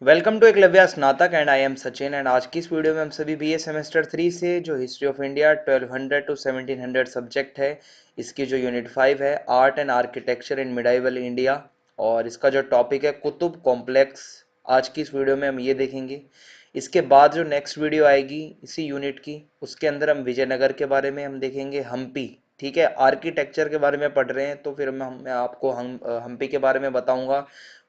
Welcome to Eklavya स्नातक and I am Sachin and आज की इस वीडियो में हम सभी बीए सेमेस्टर 3 से जो history of India 1200 to 1700 subject है, इसकी जो यूनिट 5 है art and architecture in medieval India, और इसका जो टॉपिक है कुतुब कॉम्प्लेक्स, आज की इस वीडियो में हम ये देखेंगे। इसके बाद जो नेक्स्ट वीडियो आएगी इसी यूनिट की, उसके अंदर हम विजयनगर के बारे में हम देखेंगे, हम्पी। ठीक है, आर्किटेक्चर के बारे में पढ़ रहे हैं तो फिर मैं आपको हम्पी के बारे में बताऊंगा।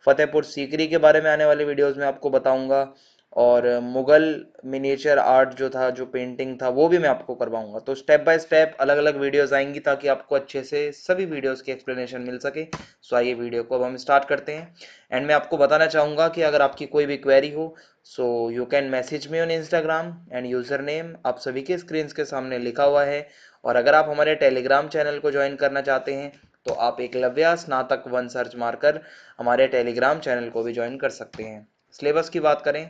फतेहपुर सीकरी के बारे में आने वाले वीडियोस में आपको बताऊंगा, और मुगल मिनिएचर आर्ट जो था, जो पेंटिंग था, वो भी मैं आपको करवाऊंगा। तो स्टेप बाय स्टेप अलग अलग वीडियोस आएंगी ताकि आपको अच्छे से सभी वीडियोस की एक्सप्लेनेशन मिल सके। सो आइए वीडियो को अब हम स्टार्ट करते हैं। एंड मैं आपको बताना चाहूंगा कि अगर आपकी कोई भी क्वेरी हो, so you can message me on Instagram and user name आप सभी के स्क्रीन के सामने लिखा हुआ है। और अगर आप हमारे टेलीग्राम चैनल को ज्वाइन करना चाहते हैं तो आप एकलव्य स्नातक 1 सर्च मारकर हमारे टेलीग्राम चैनल को भी ज्वाइन कर सकते हैं। सिलेबस की बात करें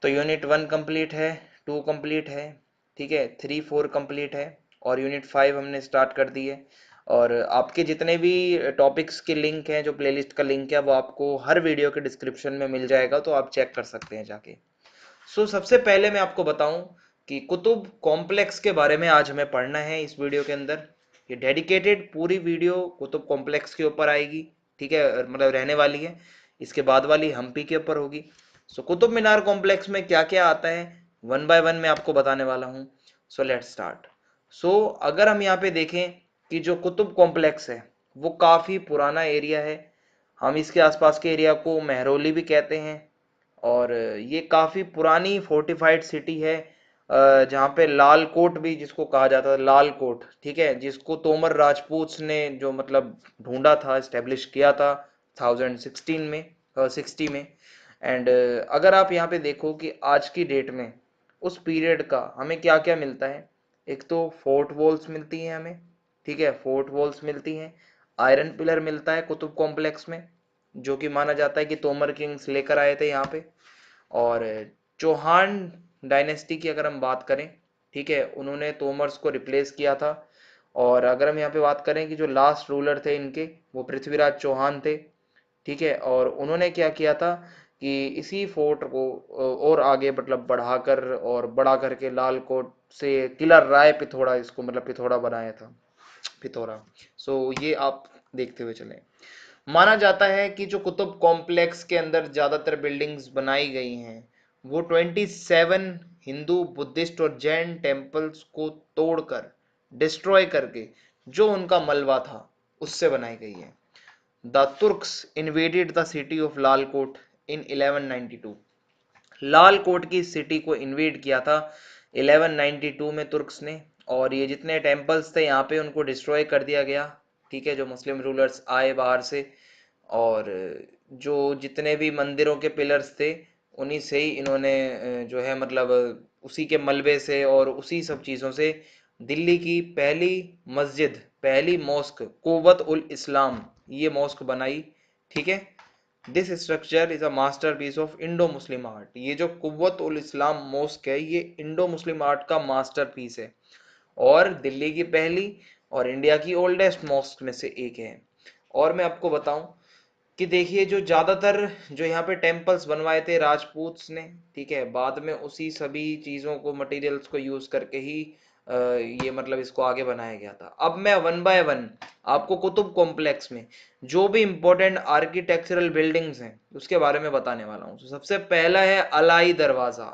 तो यूनिट 1 कंप्लीट है, 2 कंप्लीट है, ठीक है, 3 4 कंप्लीट है, और यूनिट 5 हमने स्टार्ट कर दी है। और आपके जितने भी टॉपिक्स के लिंक हैं, जो प्लेलिस्ट का लिंक है, वो आपको हर वीडियो के डिस्क्रिप्शन में मिल जाएगा, तो आप चेक कर सकते हैं जाके। सबसे पहले मैं आपको बताऊं कि कुतुब कॉम्प्लेक्स के बारे में आज हमें पढ़ना है इस वीडियो के अंदर। ये डेडिकेटेड पूरी वीडियो कुतुब कॉम्प्लेक्स के ऊपर आएगी, ठीक है, मतलब रहने वाली है। इसके बाद वाली हम्पी के ऊपर होगी। कुतुब मीनार कॉम्प्लेक्स में क्या क्या आता है, वन बाय वन मैं आपको बताने वाला हूँ। Let's start. अगर हम यहाँ पे देखें कि जो कुतुब कॉम्प्लेक्स है वो काफी पुराना एरिया है। हम इसके आसपास के एरिया को मेहरौली भी कहते हैं, और ये काफी पुरानी फोर्टिफाइड सिटी है, जहाँ पे लाल कोट भी जिसको कहा जाता है, लाल कोट, ठीक है, जिसको तोमर राजपूत ने जो मतलब ढूंढा था, स्टेब्लिश किया था 1016 में, 60 में। एंड अगर आप यहाँ पे देखो कि आज की डेट में उस पीरियड का हमें क्या क्या मिलता है, एक तो फोर्ट वॉल्स मिलती हैं हमें, ठीक है, फोर्ट वॉल्स मिलती हैं, आयरन पिलर मिलता है कुतुब कॉम्प्लेक्स में, जो कि माना जाता है कि तोमर किंग्स लेकर आए थे यहाँ पे। और चौहान डायनेस्टी की अगर हम बात करें, ठीक है, उन्होंने तोमर्स को रिप्लेस किया था। और अगर हम यहाँ पे बात करें कि जो लास्ट रूलर थे इनके, वो पृथ्वीराज चौहान थे, ठीक है, और उन्होंने क्या किया था कि इसी फोर्ट को और आगे मतलब बढ़ाकर और बड़ा करके लाल कोट से किला राय पिथौरा, इसको मतलब पिथौरा बनाया था, पिथौरा। ये आप देखते हुए चलें। माना जाता है कि जो कुतुब कॉम्प्लेक्स के अंदर ज्यादातर बिल्डिंग्स बनाई गई हैं वो 27 हिंदू, बुद्धिस्ट और जैन टेम्पल्स को तोड़कर, डिस्ट्रॉय करके, जो उनका मलबा था उससे बनाई गई है। The Turks invaded the city of Lalkot in 1192। Lalkot की सिटी को इन्वेड किया था 1192 में तुर्क्स ने, और ये जितने टेम्पल्स थे यहाँ पे उनको डिस्ट्रॉय कर दिया गया, ठीक है, जो मुस्लिम रूलर्स आए बाहर से। और जो जितने भी मंदिरों के पिलर्स थे उन्हीं से ही इन्होंने जो है मतलब उसी के मलबे से और उसी सब चीज़ों से दिल्ली की पहली मस्जिद, पहली मॉस्क कुव्वत उल इस्लाम, ये मॉस्क बनाई, ठीक है। This structure is a masterpiece of Indo Muslim art. ये जो कुव्वत उल इस्लाम मॉस्क है ये इंडो मुस्लिम आर्ट का मास्टर पीस है, और दिल्ली की पहली और इंडिया की ओल्डेस्ट मॉस्क में से एक है। और मैं आपको बताऊं कि देखिए जो ज्यादातर जो यहाँ पे टेम्पल्स बनवाए थे राजपूत्स ने, ठीक है, बाद में उसी सभी चीजों को, मटेरियल्स को यूज करके ही ये मतलब इसको आगे बनाया गया था। अब मैं वन बाय वन आपको कुतुब कॉम्प्लेक्स में जो भी इंपॉर्टेंट आर्किटेक्चरल बिल्डिंग्स हैं उसके बारे में बताने वाला हूँ। सबसे पहला है अलाई दरवाजा।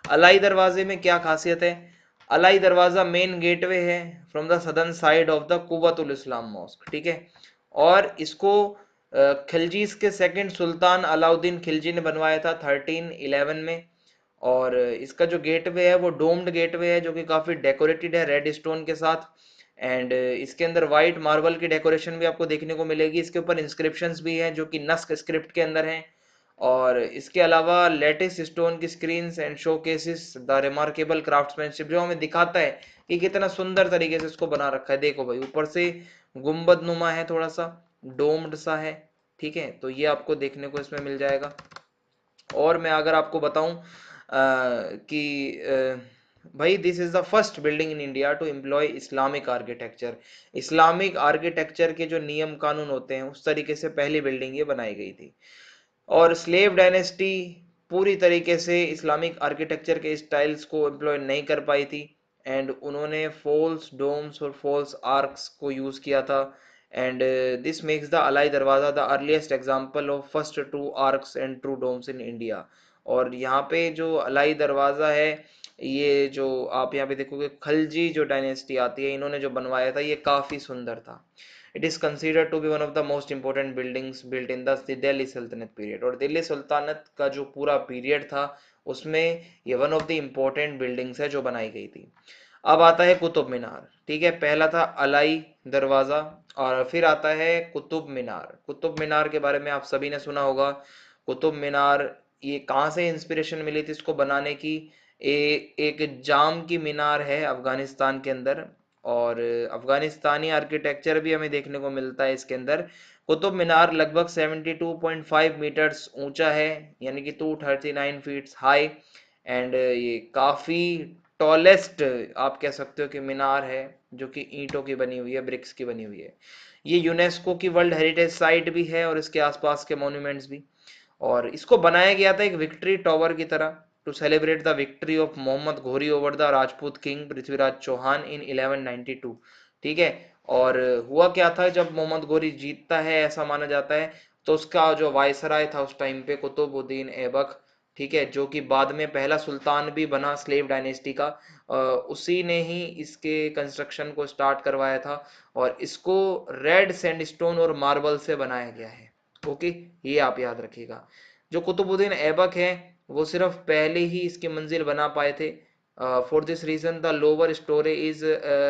अलाई दरवाजे में क्या खासियत है, अलाई दरवाजा मेन गेटवे है from the southern side of the Quwwatul Islam mosque, ठीक है। और इसको खिलजीज के सेकंड सुल्तान अलाउद्दीन खिलजी ने बनवाया था 1311 में। और इसका जो गेटवे है वो डोम्ड गेटवे है, जो कि काफी डेकोरेटेड है रेड स्टोन के साथ। एंड इसके अंदर व्हाइट मार्बल की डेकोरेशन भी आपको देखने को मिलेगी। इसके ऊपर इंस्क्रिप्शंस भी हैं जो कि नस्क स्क्रिप्ट के अंदर हैं। और इसके अलावा लेटिस स्टोन की screens and showcases the remarkable craftsmanship, जो हमें दिखाता है कि कितना सुंदर तरीके से इसको बना रखा है। देखो भाई, ऊपर से गुंबद नुमा है, थोड़ा सा डोम्ड सा है, ठीक है, तो ये आपको देखने को इसमें मिल जाएगा। और मैं अगर आपको बताऊं कि भाई this is the first building in India to employ Islamic architecture. Islamic architecture के जो नियम कानून होते हैं उस तरीके से पहली बिल्डिंग ये बनाई गई थी। और स्लेव डायनेस्टी पूरी तरीके से इस्लामिक आर्किटेक्चर के स्टाइल्स को एम्प्लॉय नहीं कर पाई थी, एंड उन्होंने फॉल्स डोम्स और फॉल्स आर्क्स को यूज किया था। And this makes the Alai Darwaza the earliest example of first true arches and true domes in India. और यहाँ पे जो अलाई दरवाजा है, ये जो आप यहाँ पे देखोगे खलजी जो डायनेस्टी आती है, इन्होंने जो बनवाया था ये काफी सुंदर था। It is considered to be one of the most important buildings built in the Delhi Sultanate period. और दिल्ली सुल्तानत का जो पूरा पीरियड था उसमें ये one of the important buildings है जो बनाई गई थी। अब आता है कुतुब मीनार। ठीक है, पहला था अलाई दरवाजा और फिर आता है कुतुब मीनार। कुतुब मीनार के बारे में आप सभी ने सुना होगा। कुतुब मीनार, ये कहाँ से इंस्पिरेशन मिली थी इसको बनाने की? एक जाम की मीनार है अफगानिस्तान के अंदर, और अफगानिस्तानी आर्किटेक्चर भी हमें देखने को मिलता है इसके अंदर। कुतुब मीनार लगभग 72.5 मीटर्स ऊंचा है, यानी कि 239 फीट हाई। एंड ये काफी टॉलेस्ट आप कह सकते हो कि मीनार है, जो कि ईंटों की बनी हुई है, ब्रिक्स की बनी हुई है। ये यूनेस्को की वर्ल्ड हेरिटेज साइट भी है और इसके आसपास के मॉन्यूमेंट्स भी। और इसको बनाया गया था एक विक्ट्री टॉवर की तरह, to celebrate the victory of Mohammad Ghori over the Rajput king Prithviraj Chauhan in 1192। ठीक है, और हुआ क्या था, जब मोहम्मद घोरी जीतता है ऐसा माना जाता है, तो उसका जो वायसराय था उस टाइम पे कुतुबुद्दीन ऐबक, ठीक है, जो कि बाद में पहला सुल्तान भी बना स्लेव डायनेस्टी का, उसी ने ही इसके कंस्ट्रक्शन को स्टार्ट करवाया था। और इसको रेड सैंडस्टोन और मार्बल से बनाया गया है। ओके, ये आप याद रखिएगा। जो कुतुबुद्दीन ऐबक है वो सिर्फ पहले ही इसकी मंजिल बना पाए थे। For this reason the lower storey is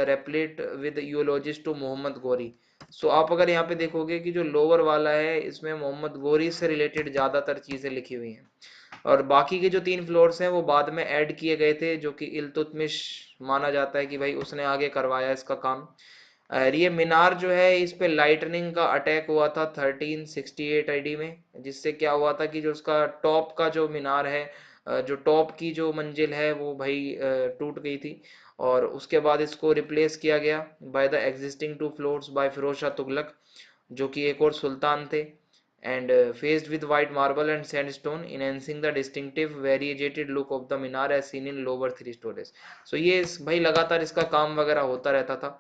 replete with eulogist to Mohammad Ghori. So आप अगर यहाँ पे देखोगे कि जो लोअर वाला है इसमें मोहम्मद गोरी से रिलेटेड ज्यादातर चीजें लिखी हुई हैं, और बाकी के जो 3 फ्लोर्स हैं वो बाद में ऐड किए गए थे, जो कि इल्तुतमिश माना जाता है कि भाई उसने आगे करवाया इसका काम। और ये मीनार जो है इस पे लाइटनिंग का अटैक हुआ था 1368 आईडी में, जिससे क्या हुआ था कि जो उसका टॉप का जो मीनार है, जो टॉप की जो मंजिल है वो भाई टूट गई थी। और उसके बाद इसको रिप्लेस किया गया by the existing 2 floors by Firoz Shah Tughlaq, जो कि एक और सुल्तान थे। And faced with white marble and sandstone enhancing the distinctive variegated look of the Minar as seen in lower 3 stories। so ये भाई लगातार इसका काम वगैरह होता रहता था।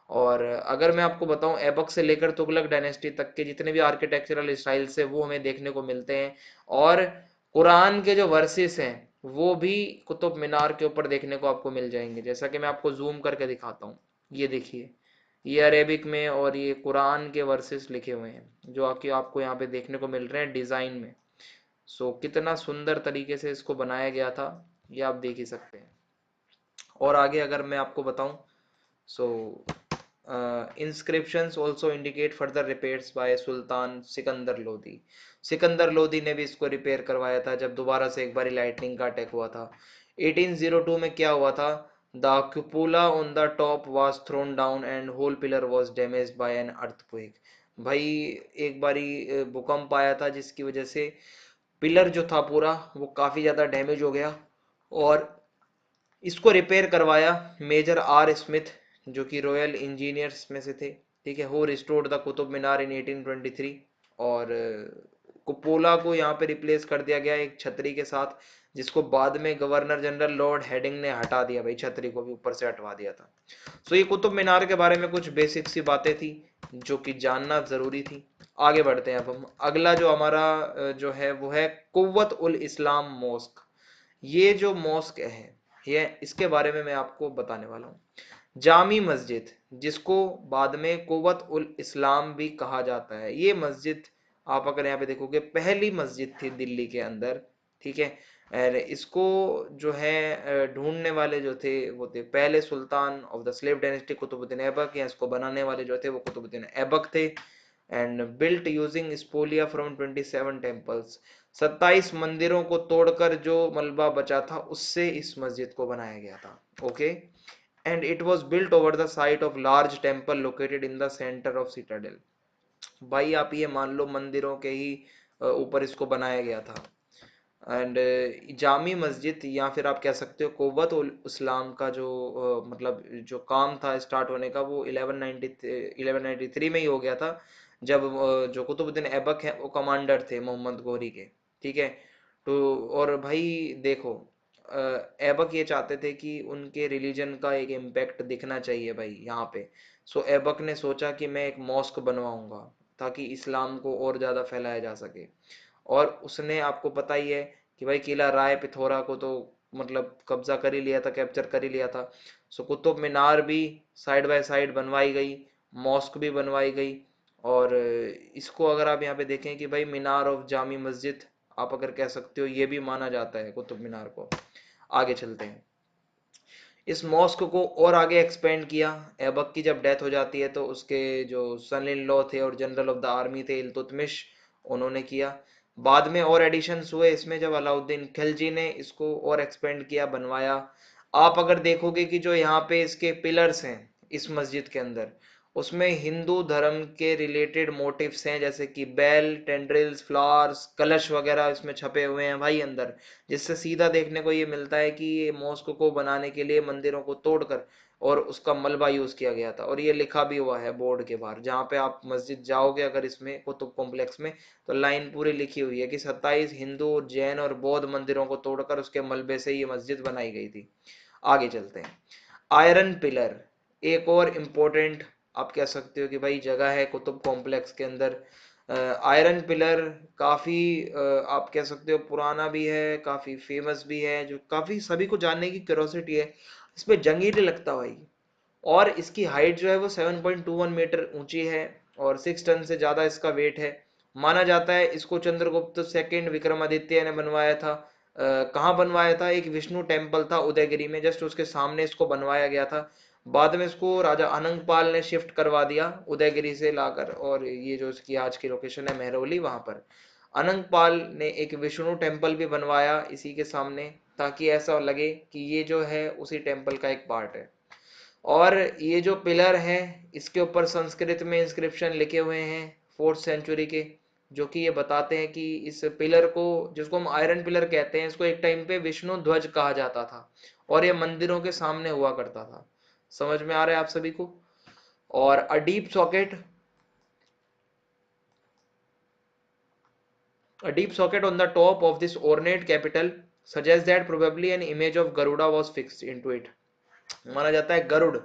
और अगर मैं आपको बताऊं, ऐबक से लेकर तुगलक डायनेस्टी तक के जितने भी आर्किटेक्चरल स्टाइल्स है वो हमें देखने को मिलते हैं। और कुरान के जो वर्सेस हैं वो भी कुतुब मीनार के ऊपर देखने को आपको मिल जाएंगे, जैसा कि मैं आपको जूम करके दिखाता हूँ। ये देखिए, ये अरेबिक में और ये कुरान के वर्सेस लिखे हुए हैं जो आके आपको यहाँ पे देखने को मिल रहे हैं डिजाइन में। सो कितना सुंदर तरीके से इसको बनाया गया था, ये आप देख ही सकते हैं। और आगे अगर मैं आपको बताऊं, सो inscriptions also indicate further repairs by सुल्तान सिकंदर लोदी। सिकंदर लोदी ने भी इसको रिपेयर करवाया था जब दोबारा से एक बार लाइटनिंग का अटैक हुआ था। 1802 में क्या हुआ था, the cupola on the top was thrown down and whole pillar was damaged by an earthquake। भाई एक बारी भूकंप आया था जिसकी वजह से पिलर जो था पूरा वो काफी ज्यादा डैमेज हो गया, और इसको रिपेयर करवाया मेजर आर स्मिथ, जो कि रॉयल इंजीनियर्स में से थे। ठीक है, हो रिस्टोर्ड द कुतुब मीनार इन 1823। और कुपोला को यहाँ पे रिप्लेस कर दिया गया एक छतरी के साथ, जिसको बाद में गवर्नर जनरल लॉर्ड हेडिंग ने हटा दिया, भाई छतरी को भी ऊपर से हटवा दिया था। सो ये कुतुब मीनार के बारे में कुछ बेसिक सी बातें थी जो कि जानना जरूरी थी। आगे बढ़ते हैं अब हम। अगला जो हमारा जो है वो है कुव्वत उल इस्लाम मॉस्क। ये जो मॉस्क है, ये इसके बारे में मैं आपको बताने वाला हूँ। जामी मस्जिद, जिसको बाद में कुव्वत उल इस्लाम भी कहा जाता है, ये मस्जिद आप अगर यहाँ पे देखोगे पहली मस्जिद थी दिल्ली के अंदर। ठीक है, और इसको जो है ढूंढने वाले जो थे वो थे पहले sultan of the slave dynasty Qutbuddin Aibak, या इसको बनाने वाले जो थे वो कुतुबुद्दीन ऐबक थे। And built using spolia from 27 temples. 27 मंदिरों को तोड़कर जो मलबा बचा था उससे इस मस्जिद को बनाया गया था। Okay, and it was built over the site of large temple located in the centre of Citadel. भाई आप ये मान लो मंदिरों के ही ऊपर इसको बनाया गया था। एंड जामी मस्जिद, या फिर आप कह सकते हो कुव्वत उल इस्लाम का जो मतलब जो काम था स्टार्ट होने का, वो 1193 में ही हो गया था, जब जो कुतुबुद्दीन ऐबक है वो कमांडर थे मोहम्मद गोरी के। ठीक है, तो और भाई देखो, ऐबक ये चाहते थे कि उनके रिलीजन का एक इम्पैक्ट दिखना चाहिए भाई यहाँ पे। सो ऐबक ने सोचा कि मैं एक मॉस्क बनवाऊंगा ताकि इस्लाम को और ज़्यादा फैलाया जा सके। और उसने, आपको पता ही है कि भाई किला राय पिथौरा को तो मतलब कब्जा कर ही लिया था, कैप्चर कर ही लिया था। सो कुतुब मीनार भी साइड बाय साइड बनवाई गई, मॉस्क भी बनवाई गई। और इसको अगर आप यहाँ पे देखें कि भाई मीनार ऑफ जामी मस्जिद आप अगर कह सकते हो, ये भी माना जाता है कुतुब मीनार को। आगे चलते हैं। इस मॉस्क को और आगे एक्सपेंड किया। ऐबक की जब डेथ हो जाती है तो उसके जो सन इन लॉ थे और जनरल ऑफ द आर्मी थे इल्तुतमिश, उन्होंने किया। बाद में और एडिशंस हुए इसमें जब अलाउद्दीन खिलजी ने इसको और एक्सपेंड किया, बनवाया। आप अगर देखोगे कि जो यहाँ पे इसके पिलर्स हैं इस मस्जिद के अंदर, उसमें हिंदू धर्म के रिलेटेड मोटिव्स हैं, जैसे कि बेल, टेंड्रिल्स, फ्लावर्स, कलश वगैरह इसमें छपे हुए हैं भाई अंदर। जिससे सीधा देखने को ये मिलता है कि ये मॉस्क को बनाने के लिए मंदिरों को तोड़कर और उसका मलबा यूज किया गया था। और ये लिखा भी हुआ है बोर्ड के बाहर, जहाँ पे आप मस्जिद जाओगे अगर इसमें कुतुब कॉम्प्लेक्स में, तो लाइन पूरी लिखी हुई है कि 27 हिंदू, जैन और बौद्ध मंदिरों को तोड़कर उसके मलबे से ये मस्जिद बनाई गई थी। आगे चलते हैं। आयरन पिलर एक और इम्पोर्टेंट आप कह सकते हो कि भाई जगह है कुतुब कॉम्प्लेक्स के अंदर। आयरन पिलर काफ़ी आप कह सकते हो पुराना भी है, काफ़ी फेमस भी है, जो काफ़ी सभी को जानने की क्यूरोसिटी है। इस पे जंग ही नहीं लगता भाई। और इसकी हाइट जो है वो 7.21 मीटर ऊंची है और 6 टन से ज़्यादा इसका वेट है। माना जाता है इसको चंद्रगुप्त सेकंड विक्रमादित्य ने बनवाया था। कहाँ बनवाया था? एक विष्णु टेम्पल था उदयगिरी में, जस्ट उसके सामने इसको बनवाया गया था। बाद में इसको राजा अनंगपाल ने शिफ्ट करवा दिया उदयगिरी से लाकर, और ये जो इसकी आज की लोकेशन है मेहरौली, वहां पर अनंगपाल ने एक विष्णु टेम्पल भी बनवाया इसी के सामने, ताकि ऐसा लगे कि ये जो है उसी टेम्पल का एक पार्ट है। और ये जो पिलर है इसके ऊपर संस्कृत में इंस्क्रिप्शन लिखे हुए हैं 4th सेंचुरी के, जो कि ये बताते हैं कि इस पिलर को, जिसको हम आयरन पिलर कहते हैं, इसको एक टाइम पे विष्णु ध्वज कहा जाता था और ये मंदिरों के सामने हुआ करता था। समझ में आ रहा है आप सभी को? और a deep socket, a deep socket on the top of this ornate capital suggests that probably an image of Garuda was fixed into it. माना जाता है गरुड़,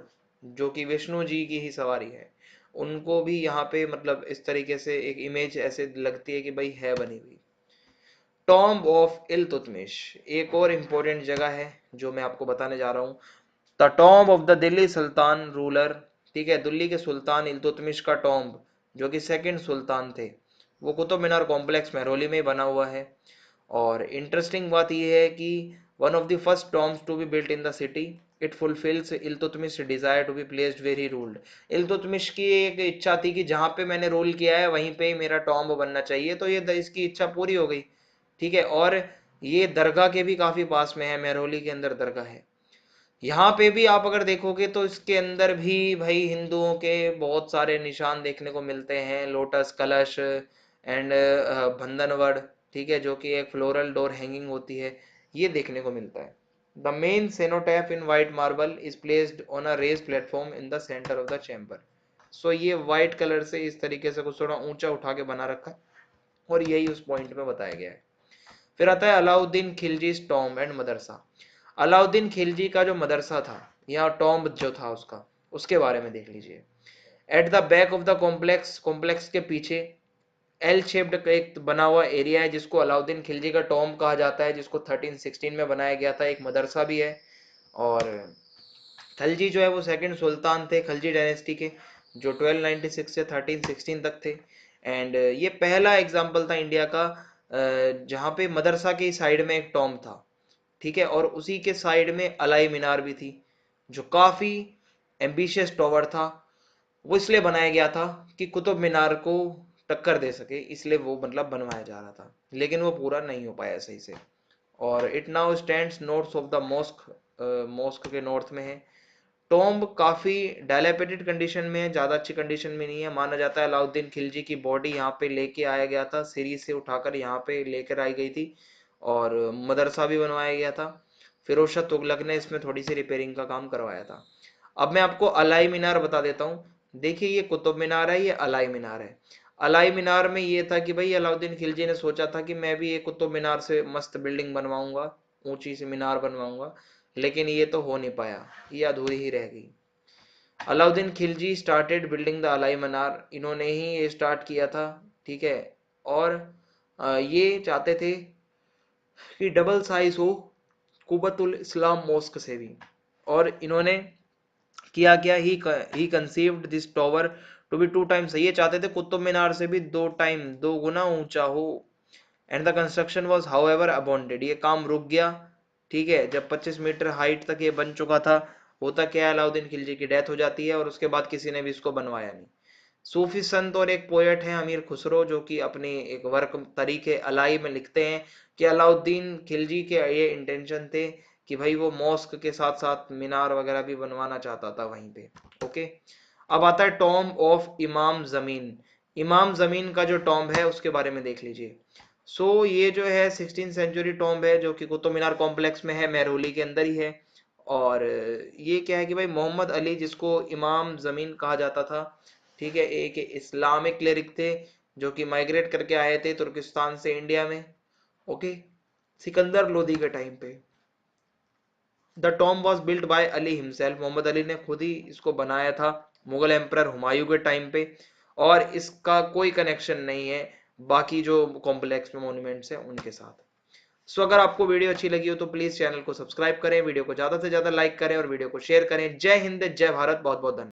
जो कि विष्णु जी की ही सवारी है, उनको भी यहाँ पे मतलब इस तरीके से एक इमेज ऐसे लगती है कि भाई है बनी हुई। टॉम्ब ऑफ इल्तुतमिश एक और इम्पोर्टेंट जगह है जो मैं आपको बताने जा रहा हूँ। The tomb of the Delhi Sultan ruler, ठीक है, दिल्ली के सुल्तान इल्तुतमिश का टॉम्ब, जो कि सेकंड सुल्तान थे, वो कुतुब मीनार कॉम्प्लेक्स महरौली में बना हुआ है। और इंटरेस्टिंग बात यह है कि one of the first tombs to be built in the city, it fulfils Iltutmish desire to be placed where he ruled. Iltutmish की एक इच्छा थी कि जहां पे मैंने रूल किया है वहीं पे मेरा टॉम्ब बनना चाहिए, तो ये इसकी इच्छा पूरी हो गई। ठीक है। और ये दरगाह के भी काफी पास में है, महरौली के अंदर दरगाह है। यहाँ पे भी आप अगर देखोगे तो इसके अंदर भी भाई हिंदुओं के बहुत सारे निशान देखने को मिलते हैं, लोटस, कलश एंड बंधनवड़, ठीक है, जो कि एक फ्लोरल डोर हैंगिंग होती है, ये देखने को मिलता है। The main cenotaph in white marble is placed on a raised platform in the centre of the chamber. So ये वाइट कलर से इस तरीके से कुछ थोड़ा ऊंचा उठा के बना रखा है और यही उस पॉइंट में बताया गया है। फिर आता है अलाउद्दीन खिलजी टॉम्ब एंड मदरसा। अलाउद्दीन खिलजी का जो मदरसा था या टॉम्ब जो था उसका, उसके बारे में देख लीजिए। At the back of the complex, complex के पीछे एल शेप्ड एक बना हुआ एरिया है जिसको अलाउद्दीन खिलजी का टॉम्ब कहा जाता है, जिसको 1316 में बनाया गया था। एक मदरसा भी है। और खलजी जो है वो सेकंड सुल्तान थे खलजी डायनेस्टी के, जो 1296 से 1316 तक थे। एंड ये पहला एग्जाम्पल था इंडिया का जहाँ पे मदरसा के साइड में एक टॉम्ब था, ठीक है, और उसी के साइड में अलाई मीनार भी थी, जो काफी एम्बिशियस टॉवर था। वो इसलिए बनाया गया था कि कुतुब मीनार को टक्कर दे सके, इसलिए वो मतलब बनवाया जा रहा था, लेकिन वो पूरा नहीं हो पाया सही से। और it now stands north of the mosque, mosque के नॉर्थ में है। टॉम्ब काफी डायलेपिटेड कंडीशन में है, ज्यादा अच्छी कंडीशन में नहीं है। माना जाता है अलाउद्दीन खिलजी की बॉडी यहाँ पे लेके आया गया था, सीरी से उठाकर यहाँ पे लेकर आई गई थी, और मदरसा भी बनवाया गया था। फिरोज शाह तुगलक ने इसमें थोड़ी सी रिपेयरिंग का काम करवाया था। अब मैं आपको अलाई मीनार बता देता हूँ। देखिए ये कुतुब मीनार है, ये अलाई मीनार है। अलाई मीनार में ये था कि भाई अलाउद्दीन खिलजी ने सोचा था कि मैं भी एक कुतुब मीनार से मस्त बिल्डिंग बनवाऊंगा, ऊंची सी मीनार बनवाऊंगा, लेकिन ये तो हो नहीं पाया, ये अधूरी ही रह गई। Alauddin Khilji started building the Alai Minar, इन्होंने ही ये स्टार्ट किया था, ठीक है। और ये चाहते थे कि डबल साइज हो कुबतुल इस्लाम मॉस्क से भी। और इन्होंने किया क्या, he conceived this tower to be 2 times, ये चाहते थे कुतुब मीनार से भी 2 टाइम, 2 गुना ऊंचा हो। And the construction was however abandoned, ये काम रुक गया, ठीक है। जब 25 मीटर हाइट तक ये बन चुका था, होता क्या है, अलाउद्दीन खिलजी की डेथ हो जाती है और उसके बाद किसी ने भी इसको बनवाया नहीं। सूफी संत और एक पोएट है अमीर खुसरो, जो कि अपनी एक वर्क तरीके अलाई में लिखते हैं कि अलाउद्दीन खिलजी के ये इंटेंशन थे कि भाई वो मॉस्क के साथ साथ मीनार वगैरह भी बनवाना चाहता था वहीं पे। ओके, अब आता है टॉम्ब ऑफ इमाम जमीन। इमाम जमीन का जो टॉम्ब है उसके बारे में देख लीजिए। ये जो है 16th सेंचुरी टॉम्ब है, जो कि कुतुब मीनार कॉम्प्लेक्स में है, मेहरौली के अंदर ही है। और ये क्या है कि भाई मोहम्मद अली, जिसको इमाम जमीन कहा जाता था, ठीक है, एक इस्लामिक क्लेरिक थे जो कि माइग्रेट करके आए थे तुर्किस्तान से इंडिया में। ओके, सिकंदर लोदी के टाइम पे the tomb was built by Ali himself, Mohammad Ali ने खुद ही इसको बनाया था मुगल एम्परर हुमायूं के टाइम पे। और इसका कोई कनेक्शन नहीं है बाकी जो कॉम्प्लेक्स में मॉन्यूमेंट्स हैं उनके साथ। अगर आपको वीडियो अच्छी लगी हो तो प्लीज चैनल को सब्सक्राइब करें, वीडियो को ज्यादा से ज्यादा लाइक करें और वीडियो को शेयर करें। जय हिंद, जय भारत, बहुत बहुत धन्यवाद।